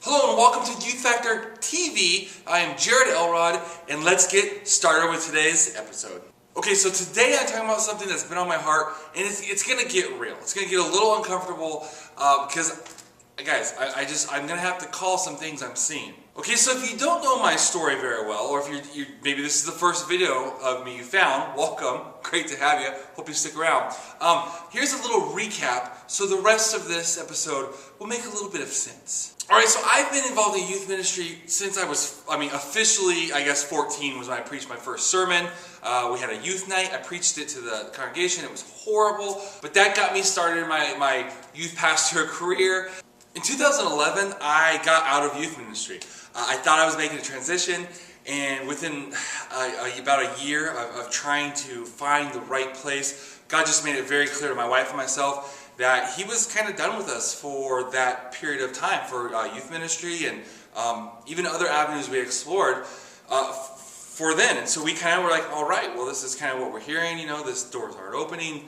Hello and welcome to Youth Factor TV. I am Jared Elrod and let's get started with today's episode. Okay, so today I'm talking about something that's been on my heart and it's going to get real. It's going to get a little uncomfortable because, guys, I'm going to have to call some things I'm seeing. Okay, so if you don't know my story very well, or if you maybe this is the first video of me you found, welcome, great to have you, hope you stick around. Here's a little recap so the rest of this episode will make a little bit of sense. Alright, so I've been involved in youth ministry since I was, officially, 14 was when I preached my first sermon. We had a youth night, I preached it to the congregation, it was horrible, but that got me started in my youth pastor career. In 2011, I got out of youth ministry. I thought I was making a transition, and within about a year of trying to find the right place, God just made it very clear to my wife and myself that He was kind of done with us for that period of time, for youth ministry and even other avenues we explored for then. And so we kind of were like, all right, well, this is kind of what we're hearing, this doors aren't opening.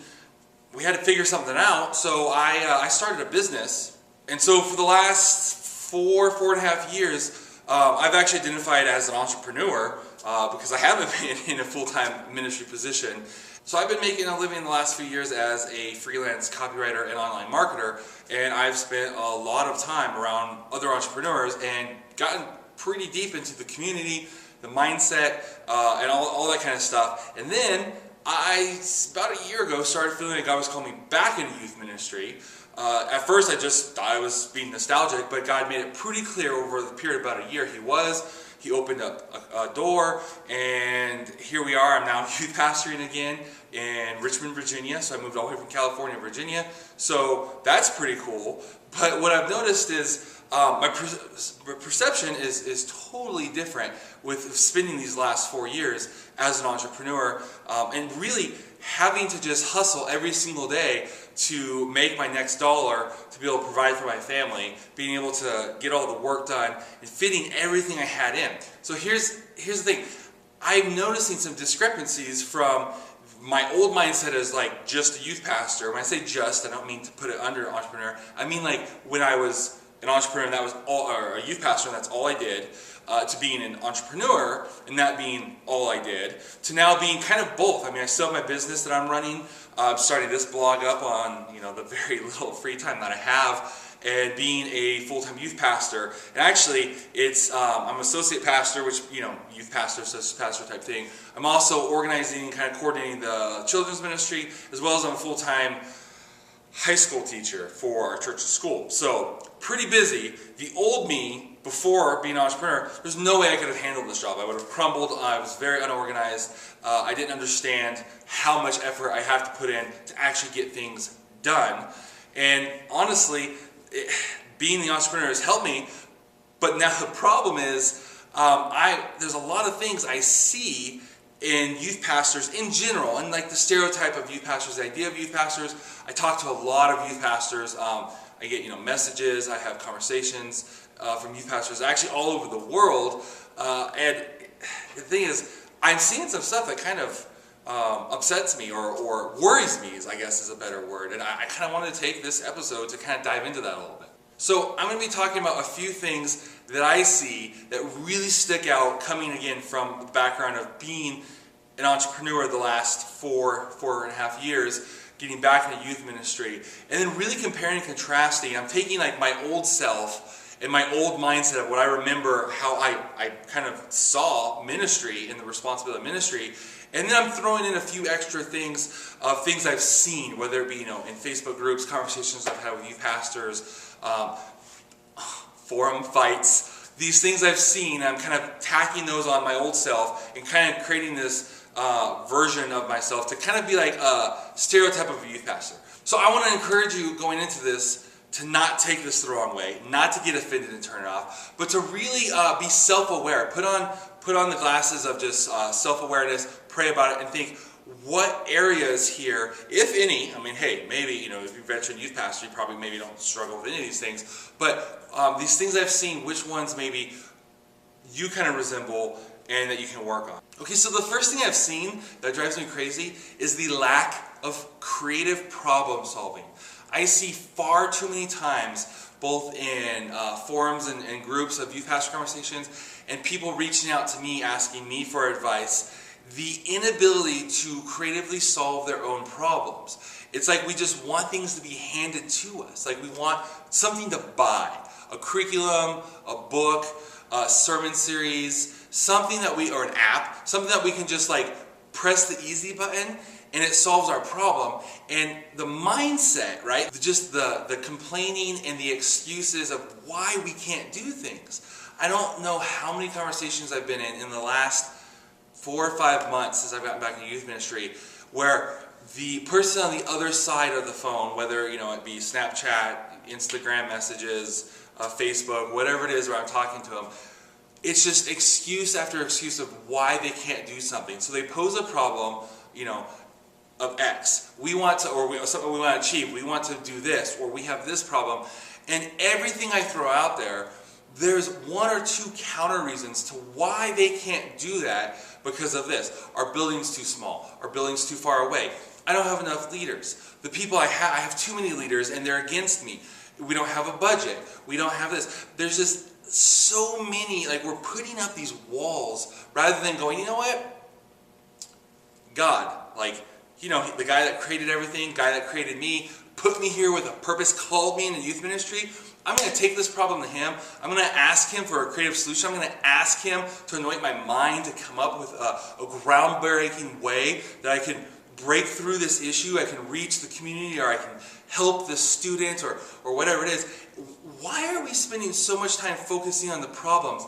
We had to figure something out, so I started a business. And so for the last 4.5 years, I've actually identified as an entrepreneur because I haven't been in a full-time ministry position. So I've been making a living the last few years as a freelance copywriter and online marketer, and I've spent a lot of time around other entrepreneurs and gotten pretty deep into the community, the mindset, and all that kind of stuff. And then I, about a year ago, started feeling like God was calling me back into youth ministry. At first I just thought I was being nostalgic, but God made it pretty clear over the period of about a year He opened up a door, and here we are. I'm now youth pastoring again in Richmond, Virginia. So I moved all the way from California to Virginia. So that's pretty cool. But what I've noticed is my perception is totally different with spending these last 4 years as an entrepreneur and really having to just hustle every single day to make my next dollar, to be able to provide for my family, being able to get all the work done, and fitting everything I had in. So here's the thing. I'm noticing some discrepancies from my old mindset as like just a youth pastor. When I say just, I don't mean to put it under entrepreneur. I mean like when I was an entrepreneur and that was all, or a youth pastor and that's all I did, to being an entrepreneur and that being all I did, to now being kind of both. I still have my business that I'm running. I'm starting this blog up on the very little free time that I have, and being a full-time youth pastor. And actually, it's I'm associate pastor, which youth pastor, associate pastor type thing. I'm also organizing and kind of coordinating the children's ministry, as well as I'm a full-time high school teacher for our church's school. So pretty busy. The old me, before being an entrepreneur, there's no way I could have handled this job. I would have crumbled. I was very unorganized. I didn't understand how much effort I have to put in to actually get things done. And honestly, being the entrepreneur has helped me. But now the problem is, there's a lot of things I see in youth pastors in general, and like the stereotype of youth pastors, the idea of youth pastors. I talk to a lot of youth pastors. I get messages. I have conversations from youth pastors actually all over the world. And the thing is, I'm seeing some stuff that kind of upsets me or worries me, I guess is a better word. And I kind of wanted to take this episode to kind of dive into that a little bit. So I'm going to be talking about a few things that I see that really stick out coming again from the background of being an entrepreneur the last 4.5 years, getting back into youth ministry, and then really comparing and contrasting. I'm taking like my old self and my old mindset of what I remember, how I kind of saw ministry and the responsibility of ministry, and then I'm throwing in a few extra things of things I've seen, whether it be in Facebook groups, conversations I've had with youth pastors, forum fights, these things I've seen. I'm kind of tacking those on my old self and kind of creating this version of myself to kind of be like a stereotype of a youth pastor. So I want to encourage you going into this to not take this the wrong way, not to get offended and turn it off, but to really be self-aware. Put on the glasses of just self-awareness, pray about it, and think, what areas here, if any, hey, maybe, if you're a veteran youth pastor, you probably maybe don't struggle with any of these things, but these things I've seen, which ones maybe you kind of resemble and that you can work on. Okay, so the first thing I've seen that drives me crazy is the lack of creative problem solving. I see far too many times both in forums and groups of youth pastor conversations, and people reaching out to me asking me for advice, the inability to creatively solve their own problems. It's like we just want things to be handed to us. Like we want something to buy. A curriculum, a book, a sermon series, something that or an app, something that we can just like press the easy button and it solves our problem. And the mindset, right? Just the complaining and the excuses of why we can't do things. I don't know how many conversations I've been in the last 4 or 5 months since I've gotten back in youth ministry, where the person on the other side of the phone, whether it be Snapchat, Instagram messages, Facebook, whatever it is where I'm talking to them, it's just excuse after excuse of why they can't do something. So they pose a problem, of X. We want to, or something we want to achieve. We want to do this, or we have this problem, and everything I throw out there, there's 1 or 2 counter reasons to why they can't do that because of this. Our building's too small. Our building's too far away. I don't have enough leaders. The people I have too many leaders and they're against me. We don't have a budget. We don't have this. There's just so many, like we're putting up these walls rather than going, you know what? God, the guy that created everything, guy that created me, put me here with a purpose, called me into youth ministry. I'm going to take this problem to him. I'm going to ask him for a creative solution. I'm going to ask him to anoint my mind to come up with a groundbreaking way that I can break through this issue. I can reach the community, or I can help the student, or whatever it is. Why are we spending so much time focusing on the problems?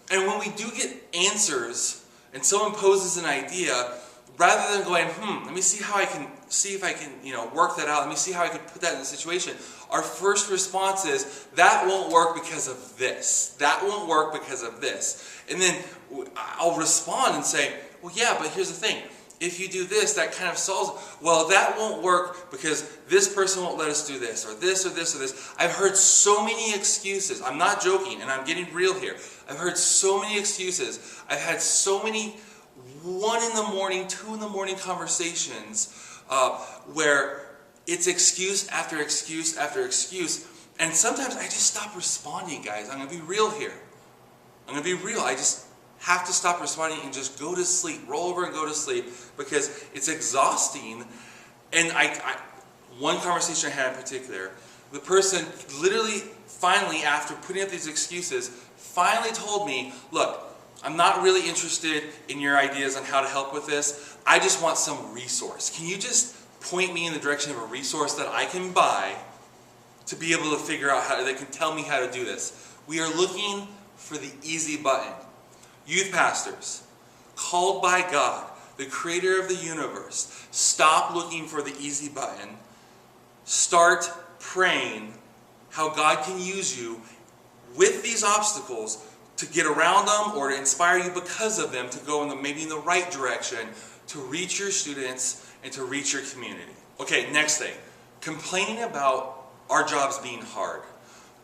And when we do get answers and someone poses an idea, rather than going, let me see if I can work that out. Let me see how I can put that in the situation. Our first response is, that won't work because of this. That won't work because of this. And then I'll respond and say, well, yeah, but here's the thing. If you do this, that kind of solves it. Well, that won't work because this person won't let us do this, or this, or this, or this. I've heard so many excuses. I'm not joking, and I'm getting real here. I've heard so many excuses. I've had so many 1 in the morning, 2 in the morning conversations where it's excuse after excuse after excuse. And sometimes I just stop responding, guys. I'm going to be real here. I'm going to be real. I just have to stop responding and just go to sleep. Roll over and go to sleep because it's exhausting. And one conversation I had in particular, the person literally finally, after putting up these excuses, finally told me, look, I'm not really interested in your ideas on how to help with this. I just want some resource. Can you just point me in the direction of a resource that I can buy to be able to figure out how they can tell me how to do this? We are looking for the easy button. Youth pastors, called by God, the creator of the universe, stop looking for the easy button. Start praying how God can use you with these obstacles to get around them or to inspire you because of them to go maybe in the right direction to reach your students and to reach your community. Okay, next thing. Complaining about our jobs being hard.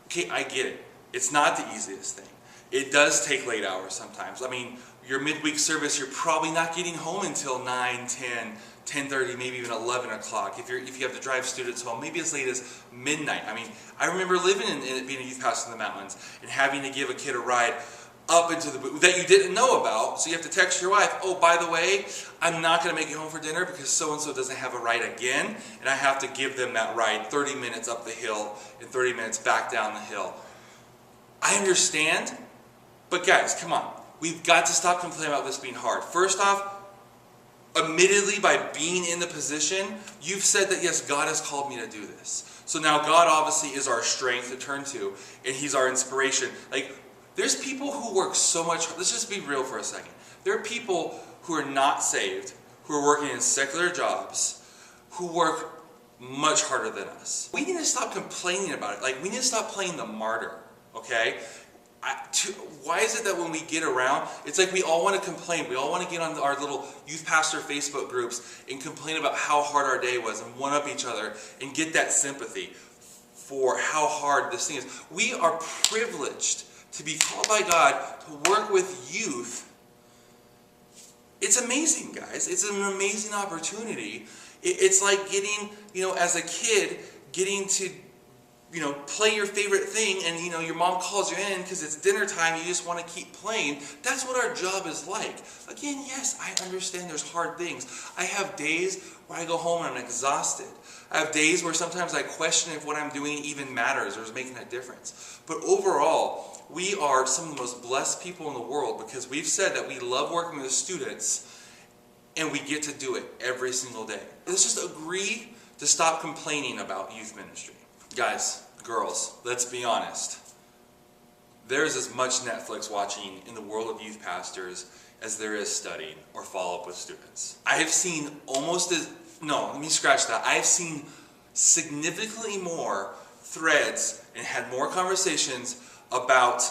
Okay, I get it. It's not the easiest thing. It does take late hours sometimes. I mean, your midweek service, you're probably not getting home until 9, 10, 10:30, maybe even 11 o'clock. If you have to drive students home, maybe as late as midnight. I mean, I remember living in being a youth pastor in the mountains and having to give a kid a ride up into the that you didn't know about. So you have to text your wife, oh, by the way, I'm not going to make it home for dinner because so-and-so doesn't have a ride again, and I have to give them that ride 30 minutes up the hill and 30 minutes back down the hill. I understand, but guys, come on. We've got to stop complaining about this being hard. First off, admittedly, by being in the position, you've said that, yes, God has called me to do this. So now God obviously is our strength to turn to, and He's our inspiration. There's people who work so much. Let's just be real for a second. There are people who are not saved, who are working in secular jobs, who work much harder than us. We need to stop complaining about it. We need to stop playing the martyr, okay? Why is it that when we get around, it's like we all want to complain. We all want to get on our little youth pastor Facebook groups and complain about how hard our day was and one up each other and get that sympathy for how hard this thing is. We are privileged to be called by God to work with youth. It's amazing, guys. It's an amazing opportunity. It's like getting, as a kid, getting to play your favorite thing, and your mom calls you in because it's dinner time, you just want to keep playing. That's what our job is like. Again, yes, I understand there's hard things. I have days where I go home and I'm exhausted. I have days where sometimes I question if what I'm doing even matters or is making a difference. But overall, we are some of the most blessed people in the world because we've said that we love working with students and we get to do it every single day. Let's just agree to stop complaining about youth ministry. Guys, girls, let's be honest. There's as much Netflix watching in the world of youth pastors as there is studying or follow-up with students. I have seen I have seen significantly more threads and had more conversations about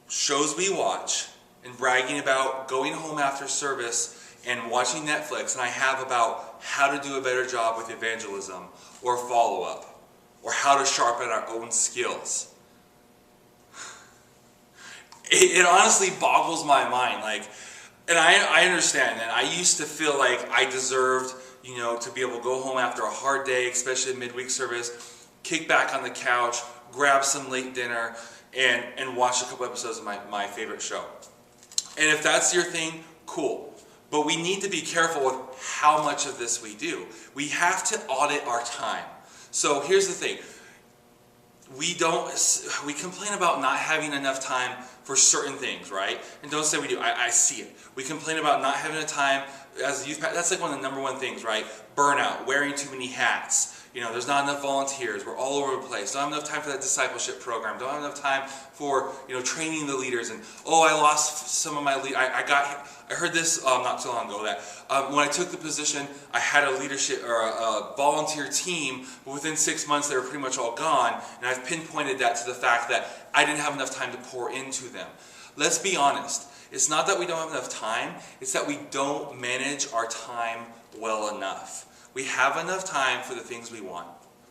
shows we watch and bragging about going home after service and watching Netflix than I have about how to do a better job with evangelism or follow-up, or how to sharpen our own skills. It honestly boggles my mind. And I understand that. I used to feel like I deserved, to be able to go home after a hard day, especially a midweek service, kick back on the couch, grab some late dinner, and watch a couple episodes of my favorite show. And if that's your thing, cool. But we need to be careful with how much of this we do. We have to audit our time. So here's the thing. We complain about not having enough time for certain things, right? And don't say we do. I see it. We complain about not having enough time as a youth pastor. That's like one of the number one things, right? Burnout, wearing too many hats. There's not enough volunteers. We're all over the place. Don't have enough time for that discipleship program. Don't have enough time for training the leaders. And I lost some of my lead. I heard this not too long ago that when I took the position, I had a leadership or a volunteer team, but within 6 months they were pretty much all gone. And I've pinpointed that to the fact that I didn't have enough time to pour into them. Let's be honest. It's not that we don't have enough time. It's that we don't manage our time well enough. We have enough time for the things we want.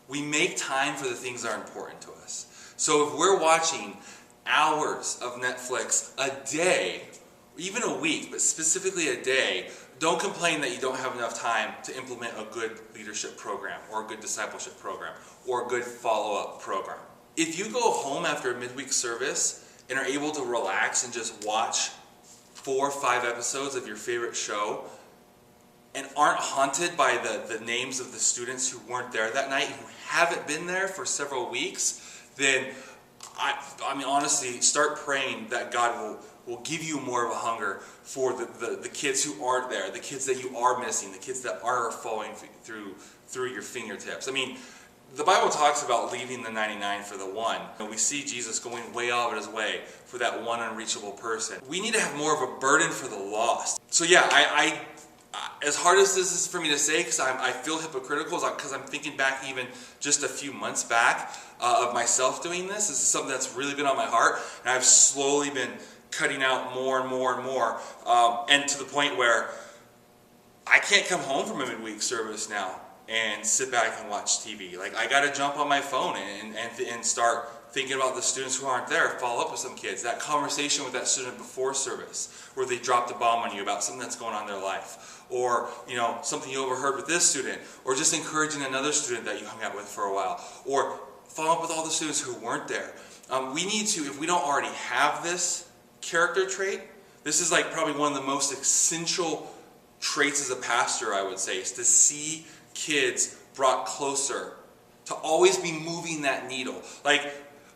We make time for the things that are important to us. So if we're watching hours of Netflix a day, even a week, but specifically a day, don't complain that you don't have enough time to implement a good leadership program or a good discipleship program or a good follow-up program. If you go home after a midweek service and are able to relax and just watch 4 or 5 episodes of your favorite show, and aren't haunted by the names of the students who weren't there that night, who haven't been there for several weeks, then I mean honestly, start praying that God will give you more of a hunger for the kids who aren't there, the kids that you are missing, the kids that are falling through your fingertips. I mean, the Bible talks about leaving the 99 for the one. And we see Jesus going way out of his way for that one unreachable person. We need to have more of a burden for the lost. So yeah, I as hard as this is for me to say, because I feel hypocritical, because I'm thinking back even just a few months back of myself doing this. This is something that's really been on my heart, and I've slowly been cutting out more and more and more, and to the point where I can't come home from a midweek service now and sit back and watch TV. Like, I got to jump on my phone and start thinking about the students who aren't there, follow up with some kids. That conversation with that student before service, where they dropped a bomb on you about something that's going on in their life. Or, something you overheard with this student. Or just encouraging another student that you hung out with for a while. Or follow up with all the students who weren't there. We need to, if we don't already have this character trait, this is like probably one of the most essential traits as a pastor, I would say, is to see kids brought closer. To always be moving that needle. Like,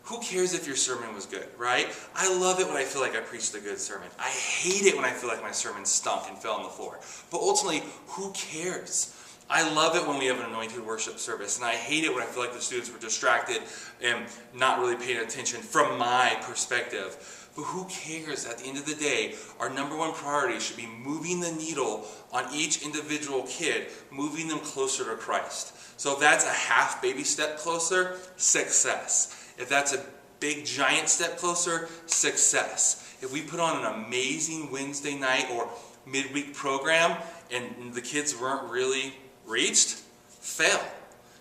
who cares if your sermon was good, right? I love it when I feel like I preached a good sermon. I hate it when I feel like my sermon stunk and fell on the floor. But ultimately, who cares? I love it when we have an anointed worship service, and I hate it when I feel like the students were distracted and not really paying attention from my perspective. But who cares? At the end of the day, our number one priority should be moving the needle on each individual kid, moving them closer to Christ. So if that's a half baby step closer, success. If that's a big giant step closer, success. If we put on an amazing Wednesday night or midweek program and the kids weren't really reached, fail.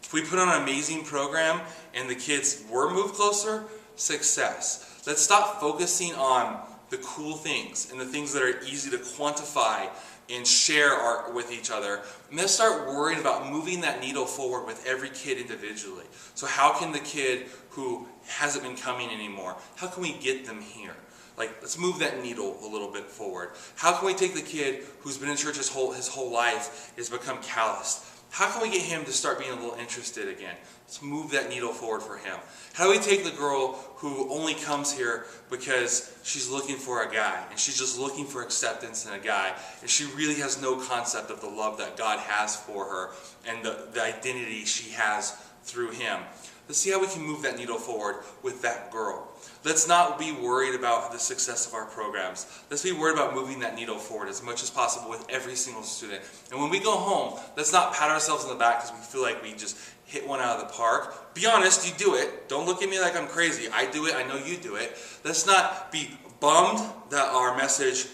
If we put on an amazing program and the kids were moved closer, success. Let's stop focusing on the cool things and the things that are easy to quantify and share with each other. And let's start worrying about moving that needle forward with every kid individually. So how can the kid who hasn't been coming anymore, how can we get them here? Like, let's move that needle a little bit forward. How can we take the kid who's been in church his whole life, has become calloused? How can we get him to start being a little interested again? Let's move that needle forward for him. How do we take the girl who only comes here because she's looking for a guy, and she's just looking for acceptance in a guy, and she really has no concept of the love that God has for her and the identity she has through him? Let's see how we can move that needle forward with that girl. Let's not be worried about the success of our programs. Let's be worried about moving that needle forward as much as possible with every single student. And when we go home, let's not pat ourselves on the back because we feel like we just hit one out of the park. Be honest, you do it. Don't look at me like I'm crazy. I do it. I know you do it. Let's not be bummed that our message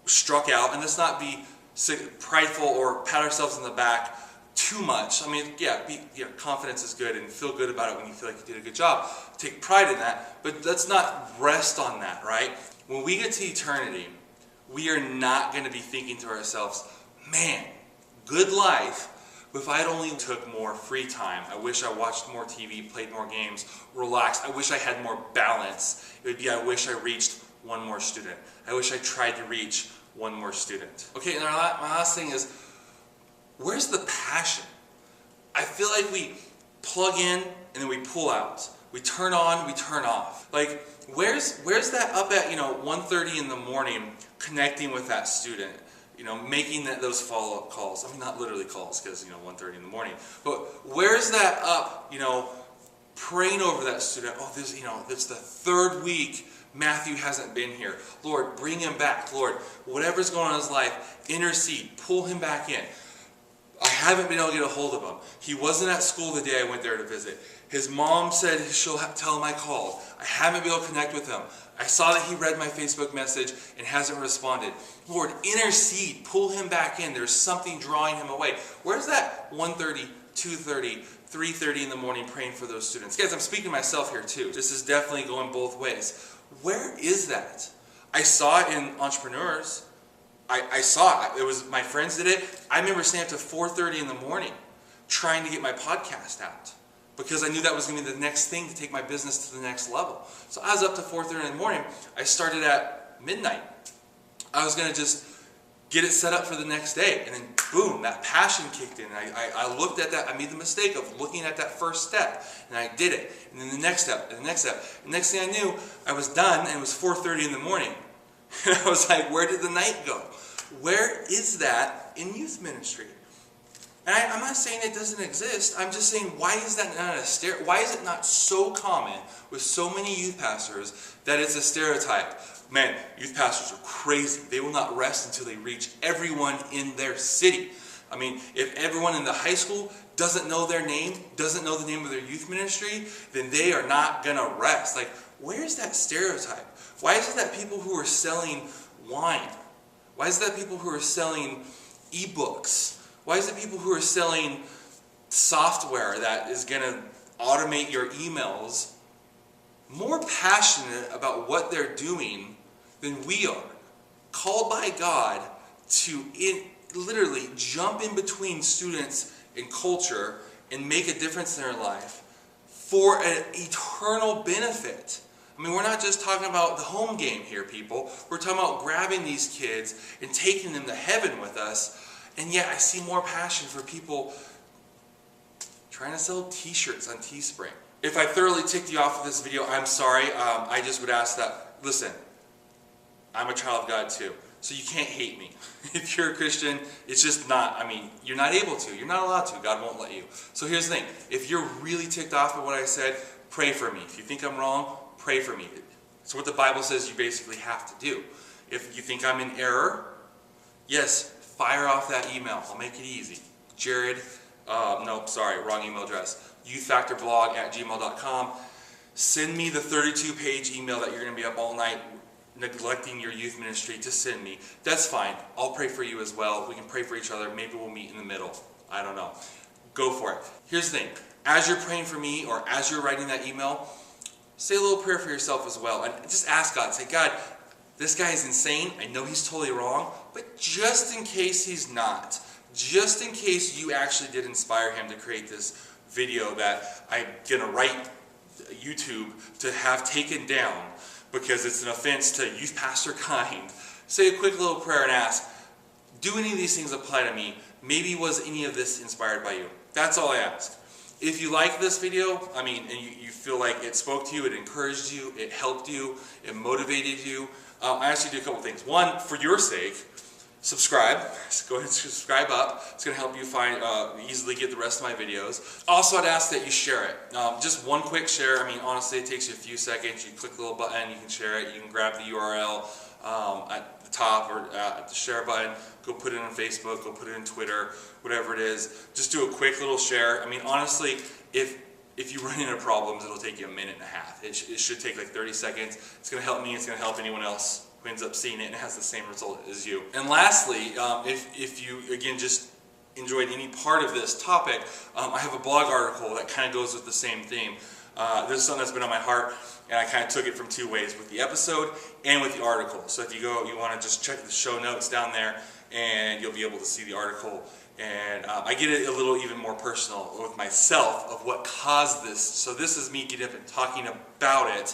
struck out, and let's not be prideful or pat ourselves on the back too much. I mean, confidence is good and feel good about it when you feel like you did a good job. Take pride in that, but let's not rest on that, right? When we get to eternity, we are not going to be thinking to ourselves, man, good life, but if I had only took more free time, I wish I watched more TV, played more games, relaxed, I wish I had more balance. It would be, I wish I reached one more student. I wish I tried to reach one more student. Okay, and my last thing is, where's the passion? I feel like we plug in and then we pull out. We turn on, we turn off. Like, where's that up at 1:30 in the morning, connecting with that student, making those follow-up calls. I mean, not literally calls because 1:30 in the morning, but where's that up? Praying over that student. Oh, it's the third week Matthew hasn't been here. Lord, bring him back. Lord, whatever's going on in his life, intercede, pull him back in. I haven't been able to get a hold of him. He wasn't at school the day I went there to visit. His mom said she'll tell him I called. I haven't been able to connect with him. I saw that he read my Facebook message and hasn't responded. Lord, intercede. Pull him back in. There's something drawing him away. Where's that 1:30, 2:30, 3:30 in the morning praying for those students? Guys, I'm speaking to myself here too. This is definitely going both ways. Where is that? I saw it in entrepreneurs. I saw it. It was, my friends did it. I remember staying up to 4:30 in the morning trying to get my podcast out because I knew that was going to be the next thing to take my business to the next level. So I was up to 4:30 in the morning. I started at midnight. I was going to just get it set up for the next day. And then boom, that passion kicked in. I looked at that. I made the mistake of looking at that first step. And I did it. And then the next step, and the next step. And the next thing I knew, I was done and it was 4:30 in the morning. And I was like, where did the night go? Where is that in youth ministry? And I'm not saying it doesn't exist. I'm just saying, why is that not why is it not so common with so many youth pastors that it's a stereotype? Man, youth pastors are crazy. They will not rest until they reach everyone in their city. I mean, if everyone in the high school doesn't know their name, doesn't know the name of their youth ministry, then they are not going to rest. Like, where's that stereotype? Why is it that people who are selling wine, why is it that people who are selling ebooks, why is it people who are selling software that is going to automate your emails more passionate about what they're doing than we are? Called by God to literally jump in between students and culture and make a difference in their life for an eternal benefit. I mean, we're not just talking about the home game here, people. We're talking about grabbing these kids and taking them to heaven with us. And yet I see more passion for people trying to sell t-shirts on Teespring. If I thoroughly ticked you off with this video, I'm sorry. I just would ask that, listen, I'm a child of God too. So you can't hate me. If you're a Christian, it's just not, you're not able to. You're not allowed to. God won't let you. So here's the thing. If you're really ticked off at what I said, pray for me. If you think I'm wrong, pray for me. It's what the Bible says you basically have to do. If you think I'm in error, yes, fire off that email. I'll make it easy. Jared, wrong email address. youthfactorblog@gmail.com. Send me the 32-page email that you're going to be up all night neglecting your youth ministry to send me. That's fine. I'll pray for you as well. We can pray for each other. Maybe we'll meet in the middle. I don't know. Go for it. Here's the thing. As you're praying for me or as you're writing that email, say a little prayer for yourself as well. And just ask God. Say, God, this guy is insane. I know he's totally wrong, but just in case he's not, just in case you actually did inspire him to create this video that I'm gonna write YouTube to have taken down because it's an offense to youth pastor kind, say a quick little prayer and ask, do any of these things apply to me? Maybe was any of this inspired by you? That's all I ask. If you like this video, and you feel like it spoke to you, it encouraged you, it helped you, it motivated you, I ask you to do a couple things. One, for your sake, subscribe. Go ahead and subscribe up. It's going to help you easily get the rest of my videos. Also, I'd ask that you share it. Just one quick share. Honestly, it takes you a few seconds. You click the little button, you can share it. You can grab the URL at the top or at the share button. Go put it on Facebook. Go put it in Twitter. Whatever it is. Just do a quick little share. Honestly, if you run into problems, it'll take you a minute and a half. It should take like 30 seconds. It's going to help me. It's going to help anyone else who ends up seeing it and has the same result as you. And lastly, if you, again, just enjoyed any part of this topic, I have a blog article that kind of goes with the same theme. This is something that's been on my heart, and I kind of took it from two ways, with the episode and with the article. So if you want to just check the show notes down there, and you'll be able to see the article. And I get it a little even more personal with myself of what caused this. So this is me getting up and talking about it.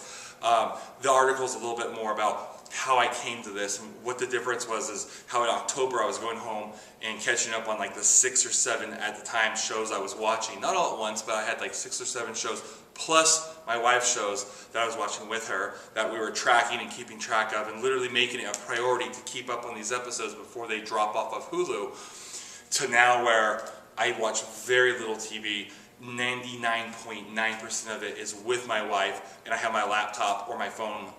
The article is a little bit more about how I came to this, and what the difference was is how in October I was going home and catching up on like the 6 or 7 at the time shows I was watching. Not all at once, but I had like 6 or 7 shows, plus my wife's shows that I was watching with her, that we were tracking and keeping track of, and literally making it a priority to keep up on these episodes before they drop off of Hulu, to now where I watch very little TV. 99.9% of it is with my wife, and I have my laptop or my phone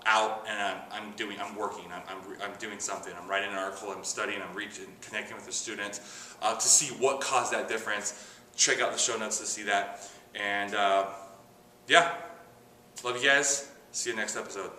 out, and I'm working. I'm doing something. I'm writing an article. I'm studying. I'm connecting with the students to see what caused that difference. Check out the show notes to see that. And yeah, love you guys. See you next episode.